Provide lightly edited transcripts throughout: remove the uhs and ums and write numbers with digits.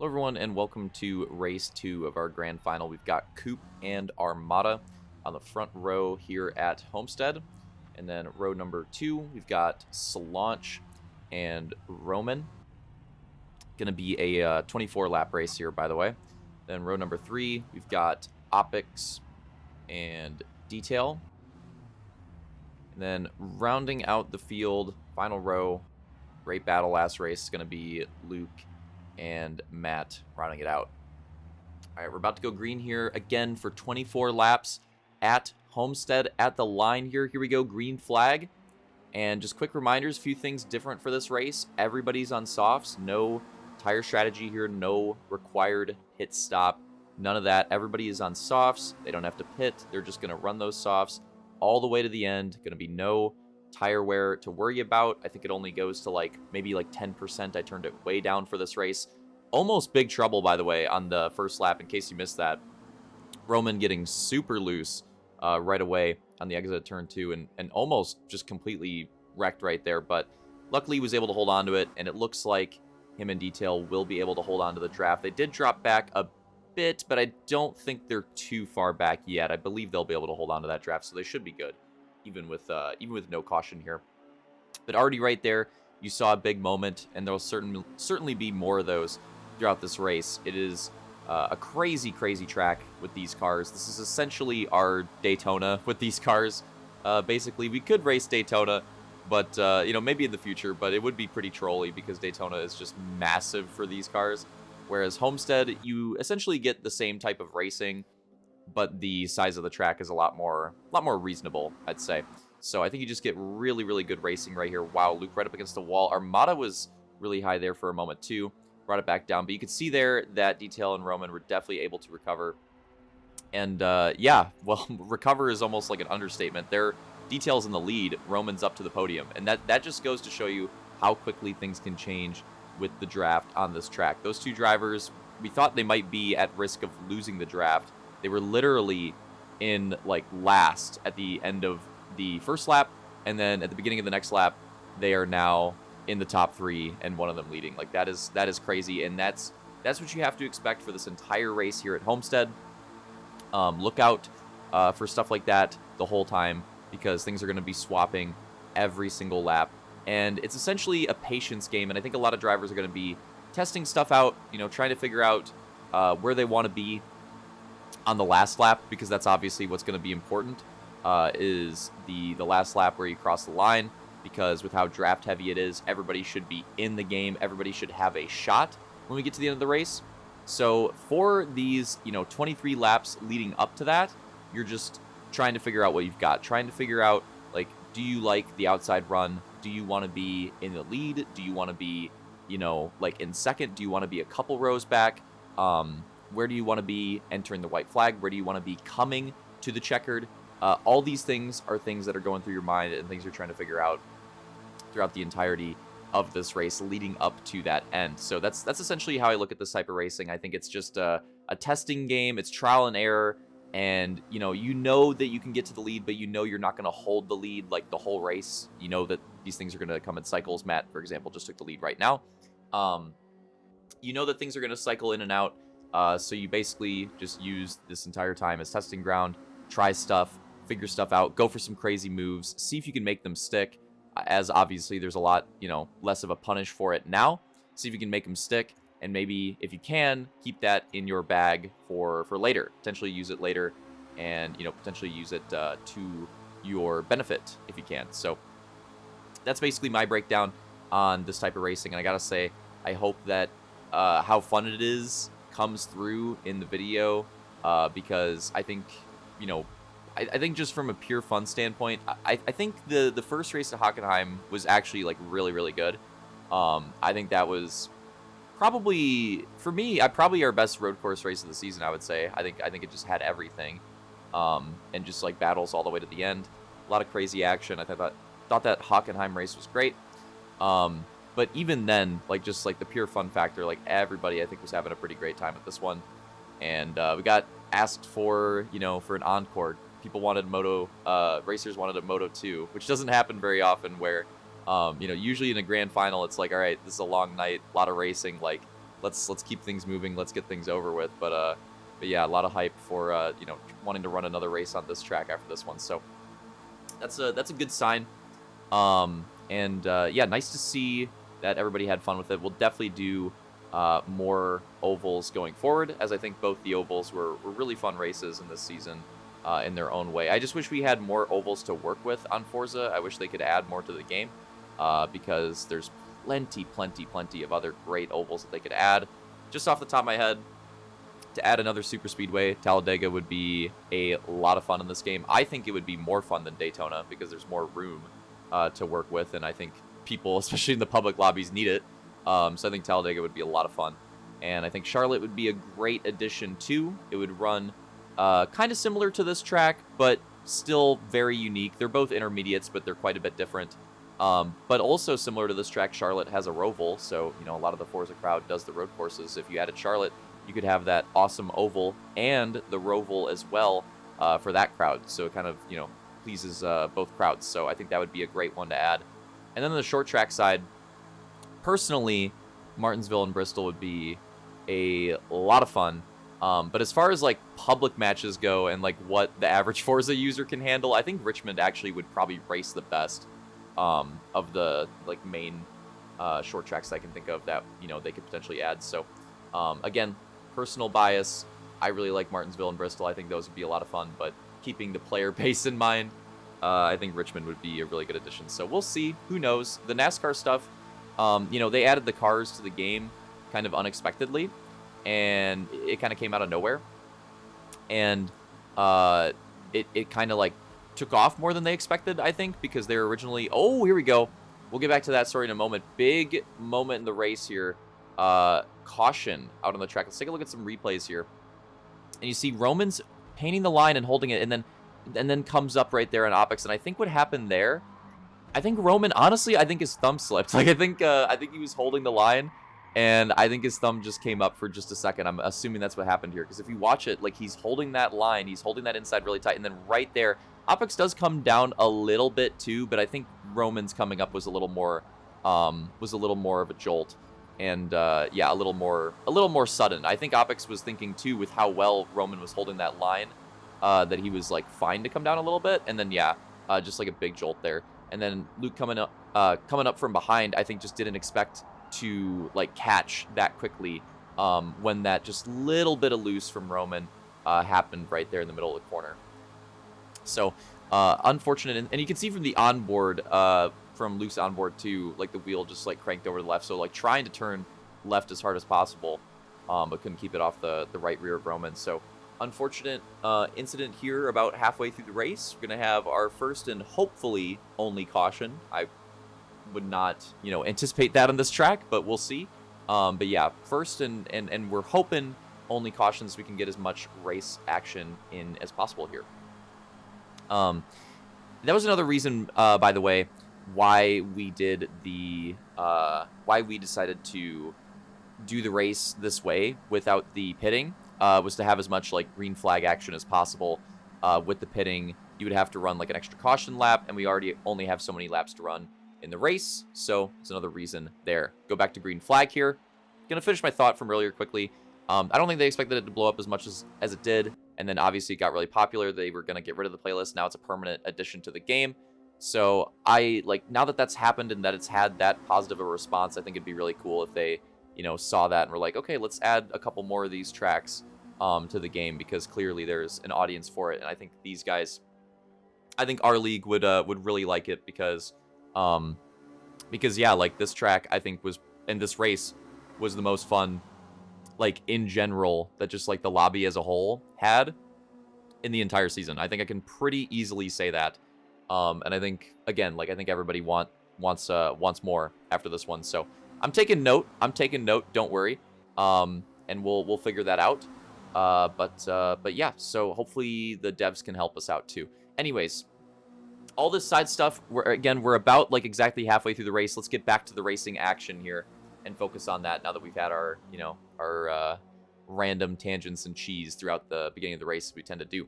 Hello everyone and welcome to race 2 of our grand final. We've got Coupe and Armada on the front row here at Homestead. And then row number 2, we've got Solange and Roman. Gonna be a 24 lap race here, by the way. Then row number 3, we've got Opix and Detail. And then rounding out the field, final row, great battle last race, is gonna be Luke and Matt rounding it out. All right, we're about to go green here again for 24 laps at Homestead at the line here. Here we go, green flag. And just quick reminders, a few things different for this race. Everybody's on softs, no tire strategy here, no required pit stop, none of that. Everybody is on softs. They don't have to pit. They're just going to run those softs all the way to the end. Going to be no tire wear to worry about. I think it only goes to maybe 10%. I turned it way down for this race. Almost big trouble, by the way, on the first lap, in case you missed that. Roman getting super loose right away on the exit of turn 2 and almost just completely wrecked right there. But luckily he was able to hold on to it, and it looks like him and Detail will be able to hold on to the draft. They did drop back a bit, but I don't think they're too far back yet. I believe they'll be able to hold on to that draft, so they should be good. Even with no caution here. But already right there, you saw a big moment, and there will certainly be more of those throughout this race. It is a crazy track with these cars. This is essentially our Daytona with these cars. Basically, we could race Daytona, but maybe in the future, but it would be pretty trolly because Daytona is just massive for these cars. Whereas Homestead, you essentially get the same type of racing, but the size of the track is a lot more reasonable, I'd say. So I think you just get really good racing right here. Wow, Luke right up against the wall. Armada was really high there for a moment too. Brought it back down, but you could see there that Detail and Roman were definitely able to recover. And yeah, well, recover is almost like an understatement. Their Detail's in the lead, Roman's up to the podium, and that just goes to show you how quickly things can change with the draft on this track. Those two drivers, we thought they might be at risk of losing the draft. They were literally in last at the end of the first lap, and then at the beginning of the next lap, they are now in the top 3 and one of them leading. That is crazy, and that's what you have to expect for this entire race here at Homestead. Look out for stuff like that the whole time, because things are going to be swapping every single lap, and it's essentially a patience game. And I think a lot of drivers are going to be testing stuff out, trying to figure out where they want to be on the last lap, because that's obviously what's going to be important, is the last lap where you cross the line, because with how draft heavy it is, everybody should be in the game. Everybody should have a shot when we get to the end of the race. So for these 23 laps leading up to that, you're just trying to figure out what you've got, trying to figure out, do you like the outside run? Do you want to be in the lead? Do you want to be in second? Do you want to be a couple rows back? Where do you want to be entering the white flag? Where do you want to be coming to the checkered? All these things are things that are going through your mind and things you're trying to figure out throughout the entirety of this race leading up to that end. So that's essentially how I look at this type of racing. I think it's just a testing game. It's trial and error. And, you know that you can get to the lead, but you're not going to hold the lead the whole race. You know that these things are going to come in cycles. Matt, for example, just took the lead right now. You know that things are going to cycle in and out. So you basically just use this entire time as testing ground, try stuff, figure stuff out, go for some crazy moves, see if you can make them stick, as obviously there's a lot, less of a punish for it now. See if you can make them stick, and maybe if you can, keep that in your bag for later. Potentially use it later, and, potentially use it to your benefit if you can. So that's basically my breakdown on this type of racing, and I gotta say, I hope that how fun it is comes through in the video, because I think, I think just from a pure fun standpoint, I think the first race at Hockenheim was actually really good. I think that was probably, for me, probably our best road course race of the season, I would say. I think it just had everything, and just battles all the way to the end. A lot of crazy action. I thought that Hockenheim race was great. But even then, just the pure fun factor, everybody I think was having a pretty great time at this one. And we got asked for, for an encore. People wanted racers wanted a Moto 2, which doesn't happen very often, where, usually in a grand final, it's all right, this is a long night, a lot of racing. let's keep things moving. Let's get things over with. But yeah, a lot of hype for you know, wanting to run another race on this track after this one. So that's a good sign. Yeah, nice to see that everybody had fun with it. We'll definitely do more ovals going forward, as I think both the ovals were really fun races in this season in their own way. I just wish we had more ovals to work with on Forza. I wish they could add more to the game because there's plenty of other great ovals that they could add. Just off the top of my head, to add another super speedway, Talladega would be a lot of fun in this game. I think it would be more fun than Daytona because there's more room to work with, and I think people, especially in the public lobbies, need it. So I think Talladega would be a lot of fun. And I think Charlotte would be a great addition too. It would run kind of similar to this track, but still very unique. They're both intermediates, but they're quite a bit different. But also similar to this track, Charlotte has a roval, so you know, a lot of the Forza crowd does the road courses. If you added Charlotte, you could have that awesome oval and the roval as well for that crowd. So it kind of, you know, pleases both crowds. So I think that would be a great one to add. And then on the short track side, personally, Martinsville and Bristol would be a lot of fun. But as far as like public matches go and like what the average Forza user can handle, I think Richmond actually would probably race the best of the like main short tracks I can think of that, you know, they could potentially add. So again, personal bias, I really like Martinsville and Bristol. I think those would be a lot of fun, but keeping the player base in mind, I think Richmond would be a really good addition. So we'll see. Who knows? The NASCAR stuff, you know, they added the cars to the game kind of unexpectedly, and it kind of came out of nowhere. And it kind of like took off more than they expected, I think, because they were originally... Oh, here we go. We'll get back to that story in a moment. Big moment in the race here. Caution out on the track. Let's take a look at some replays here. And you see Roman's painting the line and holding it, and then comes up right there on Opix. And I think what happened there, I think Roman, honestly, I think his thumb slipped. Like I think he was holding the line, and I think his thumb just came up for just a second. I'm assuming that's what happened here, because if you watch it, like he's holding that line, he's holding that inside really tight, and then right there, Opix does come down a little bit too, but I think Roman's coming up was a little more of a jolt. And yeah, a little more sudden. I think Opix was thinking too, with how well Roman was holding that line, that he was like fine to come down a little bit. And then yeah, just like a big jolt there. And then Luke coming up from behind, I think just didn't expect to like catch that quickly when that just little bit of loose from Roman happened right there in the middle of the corner. So unfortunate, and you can see from the onboard. From Luke's onboard too, like the wheel just like cranked over to the left, so like trying to turn left as hard as possible, but couldn't keep it off the right rear of Roman. So unfortunate incident here about halfway through the race. We're gonna have our first and hopefully only caution. I would not, you know, anticipate that on this track, but we'll see. But yeah, first and we're hoping only cautions, so we can get as much race action in as possible here. That was another reason, by the way, why we did why we decided to do the race this way without the pitting, was to have as much like green flag action as possible. With the pitting, you would have to run like an extra caution lap, and we already only have so many laps to run in the race, so it's another reason there. Go back to green flag here. Gonna finish my thought from earlier quickly. I don't think they expected it to blow up as much as it did, and then obviously it got really popular. They were gonna get rid of the playlist. Now it's a permanent addition to the game. So I like, now that that's happened and that it's had that positive a response, I think it'd be really cool if they, you know, saw that and were like, okay, let's add a couple more of these tracks to the game, because clearly there's an audience for it. And I think these guys, I think our league would really like it, because yeah, like this track I think was, and this race was the most fun, like in general, that just like the lobby as a whole had in the entire season. I think I can pretty easily say that. And I think, again, like I think everybody wants more after this one. So I'm taking note. Don't worry. And we'll figure that out. But yeah. So hopefully the devs can help us out too. Anyways, all this side stuff. We're about like exactly halfway through the race. Let's get back to the racing action here and focus on that now that we've had our random tangents and cheese throughout the beginning of the race, we tend to do.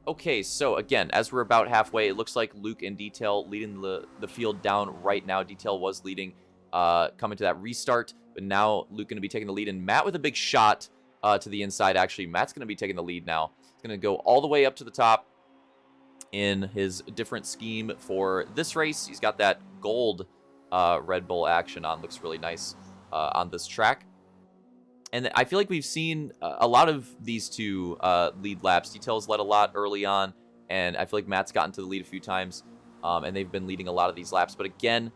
Okay, so again, as we're about halfway, it looks like Luke and Detail leading the field down right now. Detail was leading, coming to that restart. But now Luke going to be taking the lead, and Matt with a big shot to the inside. Actually, Matt's going to be taking the lead now. He's going to go all the way up to the top in his different scheme for this race. He's got that gold Red Bull action on. Looks really nice on this track. And I feel like we've seen a lot of these two lead laps. Details led a lot early on, and I feel like Matt's gotten to the lead a few times, and they've been leading a lot of these laps. But again,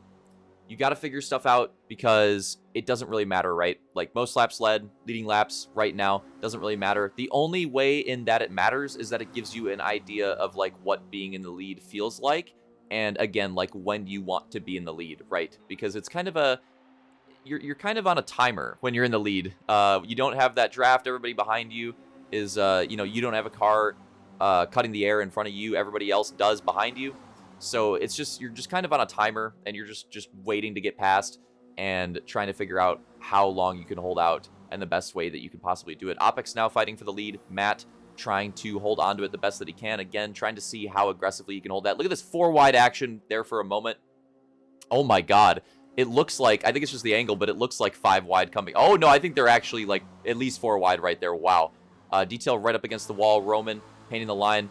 you got to figure stuff out because it doesn't really matter, right? Like most laps led, leading laps right now, doesn't really matter. The only way in that it matters is that it gives you an idea of like what being in the lead feels like. And again, like when you want to be in the lead, right? Because it's kind of a, you're kind of on a timer when you're in the lead. You don't have that draft. Everybody behind you is, you don't have a car cutting the air in front of you. Everybody else does behind you. So it's just, you're just kind of on a timer, and you're just waiting to get past and trying to figure out how long you can hold out and the best way that you can possibly do it. Opix now fighting for the lead. Matt trying to hold on to it the best that he can. Again, trying to see how aggressively he can hold that. Look at this 4 wide action there for a moment. Oh my God. It looks like, I think it's just the angle, but it looks like 5 wide coming. Oh no, I think they're actually like at least 4 wide right there. Wow. Detail right up against the wall. Roman painting the line.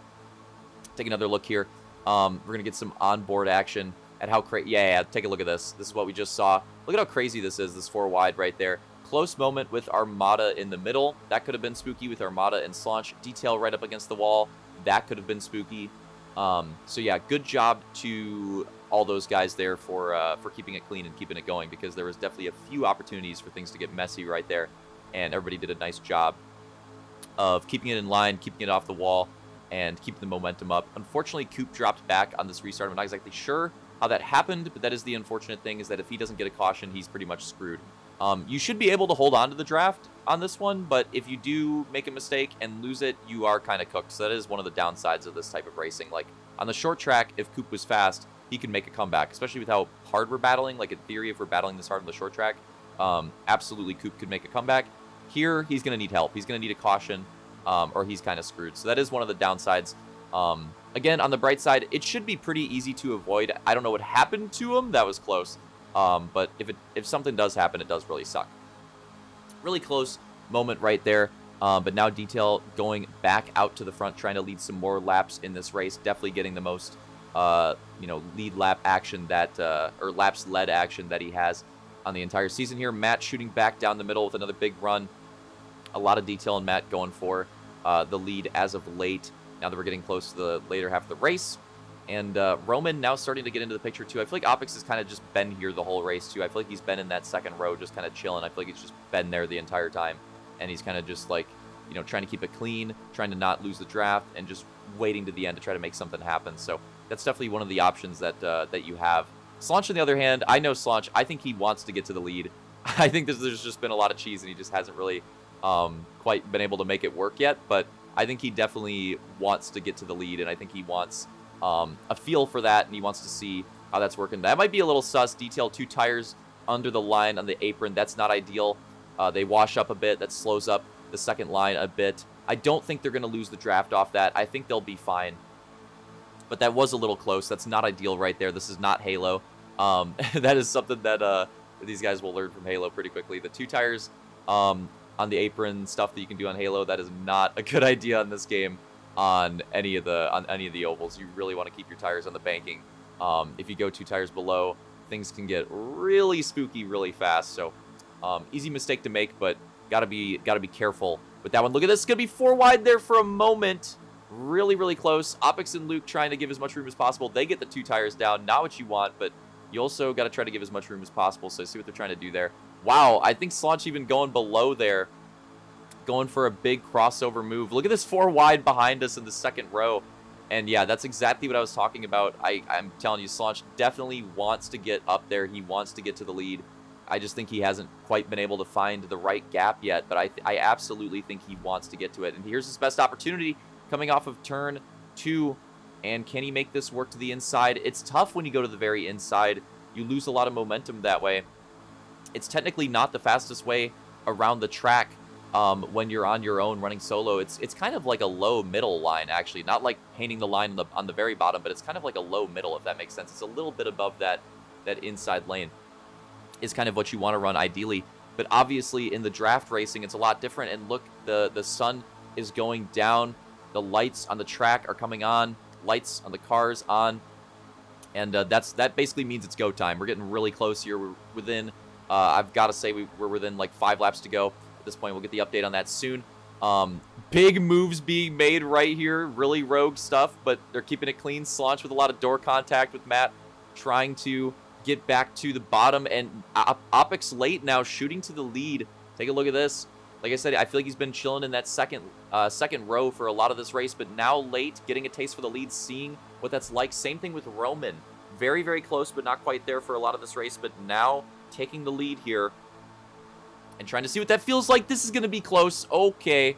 Take another look here. We're going to get some onboard action at how crazy. Yeah, take a look at this. This is what we just saw. Look at how crazy this is, this 4 wide right there. Close moment with Armada in the middle. That could have been spooky with Armada and Slaunch. Detail right up against the wall. That could have been spooky. So yeah, good job to all those guys there for keeping it clean and keeping it going, because there was definitely a few opportunities for things to get messy right there. And everybody did a nice job of keeping it in line, keeping it off the wall, and keep the momentum up. Unfortunately, Coop dropped back on this restart. I'm not exactly sure how that happened, but that is the unfortunate thing, is that if he doesn't get a caution, he's pretty much screwed. You should be able to hold on to the draft on this one, but if you do make a mistake and lose it, you are kind of cooked. So that is one of the downsides of this type of racing. Like on the short track, if Coop was fast, he can make a comeback, especially with how hard we're battling. Like in theory, if we're battling this hard on the short track, absolutely Coop could make a comeback. Here, he's going to need help. He's going to need a caution. Or he's kind of screwed. So that is one of the downsides. Again, on the bright side, it should be pretty easy to avoid. I don't know what happened to him. That was close. But if something does happen, it does really suck. Really close moment right there. But now Detail going back out to the front, trying to lead some more laps in this race. Definitely getting the most, lead lap action that, or laps led action that he has on the entire season here. Matt shooting back down the middle with another big run. A lot of Detail and Matt going for the lead as of late, now that we're getting close to the later half of the race. And Roman now starting to get into the picture, too. I feel like Opix has kind of just been here the whole race, too. I feel like he's been in that second row just kind of chilling. I feel like he's just been there the entire time. And he's kind of just like, trying to keep it clean, trying to not lose the draft, and just waiting to the end to try to make something happen. So that's definitely one of the options that that you have. Slaunch, on the other hand, I know Slaunch. I think he wants to get to the lead. I think there's just been a lot of cheese, and he just hasn't really quite been able to make it work yet, but I think he definitely wants to get to the lead, and I think he wants a feel for that, and he wants to see how that's working. That might be a little sus. Detail 2 tires under the line on the apron. That's not ideal. They wash up a bit. That slows up the second line a bit. I don't think they're going to lose the draft off that. I think they'll be fine, but that was a little close. That's not ideal right there. This is not Halo. That is something that these guys will learn from Halo pretty quickly. The 2 tires on the apron, stuff that you can do on Halo, that is not a good idea in this game on any of the ovals. You really want to keep your tires on the banking. If you go 2 tires below, things can get really spooky really fast. So easy mistake to make, but gotta be careful with that one. Look at this. It's gonna be 4 wide there for a moment. Really, really close. Opix and Luke trying to give as much room as possible. They get the 2 tires down. Not what you want, but you also got to try to give as much room as possible. So see what they're trying to do there. Wow, I think Slaunch even going below there, going for a big crossover move. Look at this 4 wide behind us in the second row. And yeah, that's exactly what I was talking about. I'm telling you, Slaunch definitely wants to get up there. He wants to get to the lead. I just think he hasn't quite been able to find the right gap yet, but I absolutely think he wants to get to it. And here's his best opportunity coming off of turn 2. And can he make this work to the inside? It's tough when you go to the very inside. You lose a lot of momentum that way. It's technically not the fastest way around the track when you're on your own running solo. It's kind of like a low middle line, actually. Not like painting the line on the very bottom, but it's kind of like a low middle, if that makes sense. It's a little bit above that inside lane is kind of what you want to run ideally. But obviously, in the draft racing, it's a lot different. And look, the sun is going down. The lights on the track are coming on. Lights on the cars on. And that basically means it's go time. We're getting really close here. We're within, I've got to say, we're within like 5 laps to go. At this point, we'll get the update on that soon. Big moves being made right here. Really rogue stuff, but they're keeping it clean. Slaunch with a lot of door contact with Matt, trying to get back to the bottom. And Opix late now, shooting to the lead. Take a look at this. Like I said, I feel like he's been chilling in that second row for a lot of this race, but now late, getting a taste for the lead, seeing what that's like. Same thing with Roman. Very, very close, but not quite there for a lot of this race, but now taking the lead here and trying to see what that feels like. This is going to be close. Okay.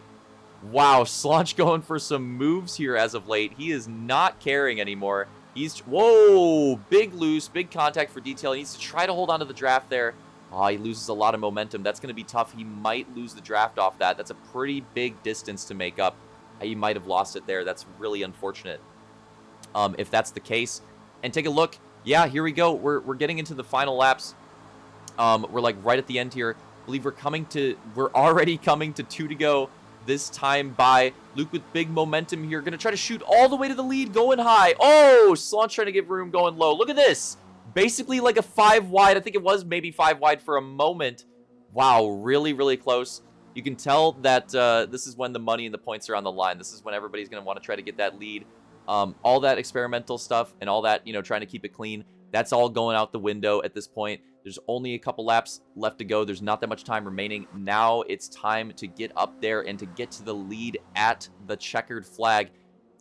Wow, Slaunch going for some moves here as of late. He is not caring anymore. He's, whoa, big loose, big contact for detail. He needs to try to hold on to the draft there. Oh, he loses a lot of momentum. That's going to be tough. He might lose the draft off that. That's a pretty big distance to make up. He might have lost it there. That's really unfortunate if that's the case. And take a look. Yeah, here we go. We're getting into the final laps. We're like right at the end here. I believe we're already coming to 2 to go. This time by Luke with big momentum here. Going to try to shoot all the way to the lead, going high. Oh, Slaunch trying to give room, going low. Look at this. Basically like a 5 wide. I think it was maybe 5 wide for a moment. Wow, really, really close. You can tell that this is when the money and the points are on the line. This is when everybody's going to want to try to get that lead. All that experimental stuff and all that, trying to keep it clean, that's all going out the window at this point. There's only a couple laps left to go. There's not that much time remaining. Now it's time to get up there and to get to the lead at the checkered flag.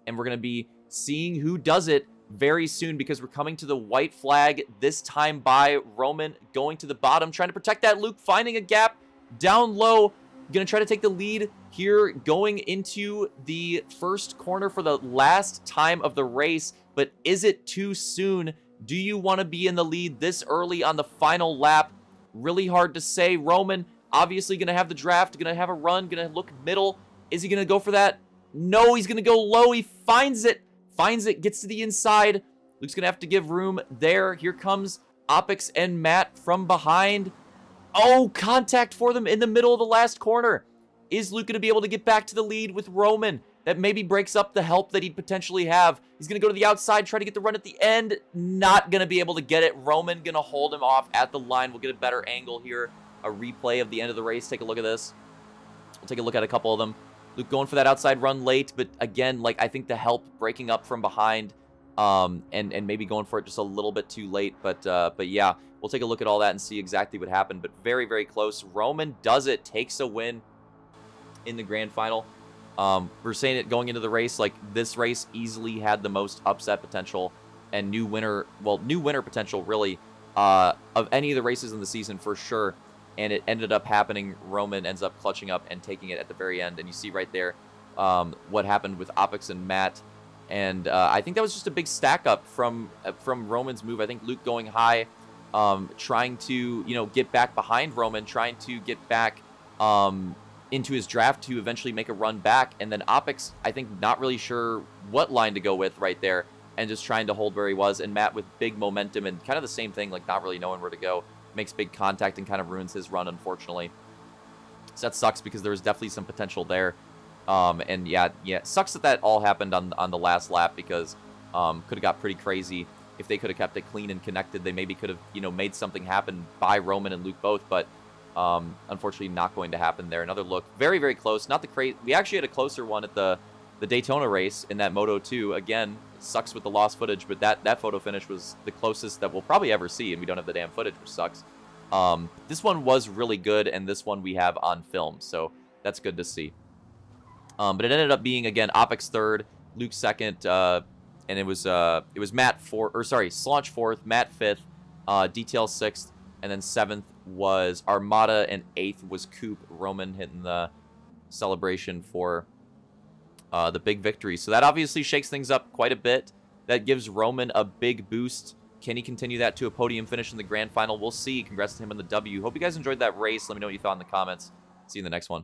And we're going to be seeing who does it very soon, because we're coming to the white flag, this time by Roman, going to the bottom, trying to protect that. Luke finding a gap down low, going to try to take the lead here, going into the first corner for the last time of the race. But is it too soon? Do you want to be in the lead this early on the final lap? Really hard to say. Roman obviously going to have the draft, going to have a run, going to look middle. Is he going to go for that? No, he's going to go low. He finds it, gets to the inside. Luke's going to have to give room there. Here comes Opix and Matt from behind. Oh, contact for them in the middle of the last corner. Is Luke going to be able to get back to the lead with Roman? That maybe breaks up the help that he'd potentially have. He's going to go to the outside, try to get the run at the end. Not going to be able to get it. Roman going to hold him off at the line. We'll get a better angle here. A replay of the end of the race. Take a look at this. We'll take a look at a couple of them. Luke going for that outside run late, but again, like, I think the help breaking up from behind and maybe going for it just a little bit too late. But yeah, we'll take a look at all that and see exactly what happened. But very, very close. Roman does it, takes a win in the grand final. We're saying it going into the race, like, this race easily had the most upset potential and new winner potential, really, of any of the races in the season for sure. And it ended up happening. Roman ends up clutching up and taking it at the very end. And you see right there what happened with Opix and Matt. And I think that was just a big stack up from Roman's move. I think Luke going high, trying to, get back behind Roman, trying to get back into his draft to eventually make a run back. And then Opix, I think, not really sure what line to go with right there and just trying to hold where he was. And Matt with big momentum and kind of the same thing, like not really knowing where to go. Makes big contact and kind of ruins his run, unfortunately. So that sucks because there was definitely some potential there. And yeah, it sucks that all happened on the last lap because could have got pretty crazy if they could have kept it clean and connected. They maybe could have, made something happen by Roman and Luke both, but unfortunately not going to happen there. Another look, very, very close. Not the crazy. We actually had a closer one at the Daytona race in that Moto 2. Again, sucks with the lost footage, but that photo finish was the closest that we'll probably ever see, and we don't have the damn footage, which sucks. This one was really good, and this one we have on film, so that's good to see. But it ended up being, again, Opix third, Luke second, and it was Matt Slaunch fourth, Matt fifth, Detail sixth, and then seventh was Armada, and eighth was Coop. Roman hitting the celebration for the big victory. So that obviously shakes things up quite a bit. That gives Roman a big boost. Can he continue that to a podium finish in the grand final? We'll see. Congrats to him on the W. Hope you guys enjoyed that race. Let me know what you thought in the comments. See you in the next one.